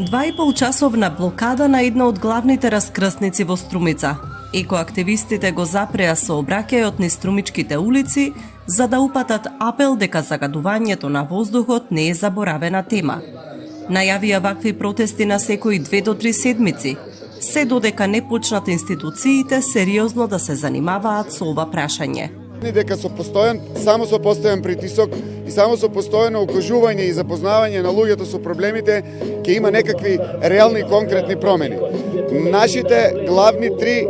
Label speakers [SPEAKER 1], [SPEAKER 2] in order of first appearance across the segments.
[SPEAKER 1] 2,5-часовна блокада на една од главните раскрсници во Струмица. Екоактивистите го запреа сообраќајот низ струмичките улици за да упатат апел дека загадувањето на воздухот не е заборавена тема. Најавија вакви протести на секои 2 до 3 седмици, се додека не почнат институциите сериозно да се занимаваат со ова прашање.
[SPEAKER 2] Дека само со постојан притисок и само со постојано укажување и запознавање на луѓето со проблемите ќе има некакви реални конкретни промени. Нашите главни 3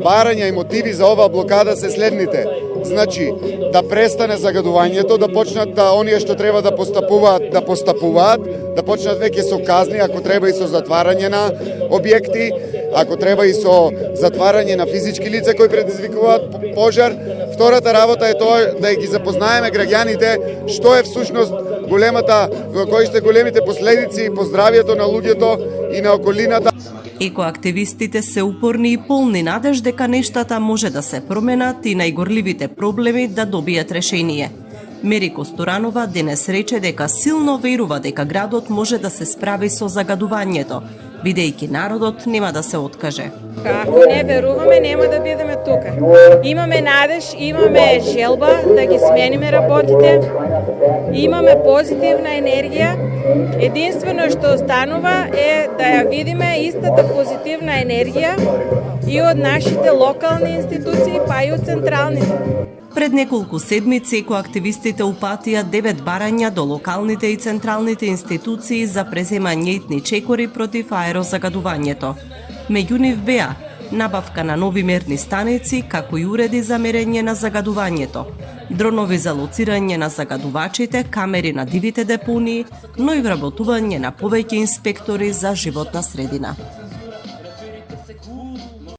[SPEAKER 2] барања и мотиви за оваа блокада се следните. Значи, да престане загадувањето, да почнат оние што треба да постапуваат, да почнат веќе со казни, ако треба и со затварање на објекти, ако треба и со затварање на физички лица кои предизвикуваат пожар. Втората работа е тоа да ги запознаеме граѓаните што е всушност кои сте големите последици по здравјето на луѓето и на околината.
[SPEAKER 1] Екоактивистите се упорни и полни надеж дека нештата може да се променат и најгорливите проблеми да добијат решение. Мери Костуранова денес рече дека силно верува дека градот може да се справи со загадувањето, бидејќи народот нема да се откаже.
[SPEAKER 3] Ако не веруваме, нема да бидеме тука. Имаме надеж, имаме желба да ги смениме работите, имаме позитивна енергија. Единствено што останува е да ја видиме истата позитивна енергија и од нашите локални институции, па и од централните.
[SPEAKER 1] Пред неколку седмици екоактивистите упатија 9 барања до локалните и централните институции за преземање итни чекори против аерозагадувањето. Меѓу нив беа набавка на нови мерни станици, како и уреди за мерење на загадувањето, дронови за лоцирање на загадувачите, камери на дивите депонии, но и вработување на повеќе инспектори за животна средина.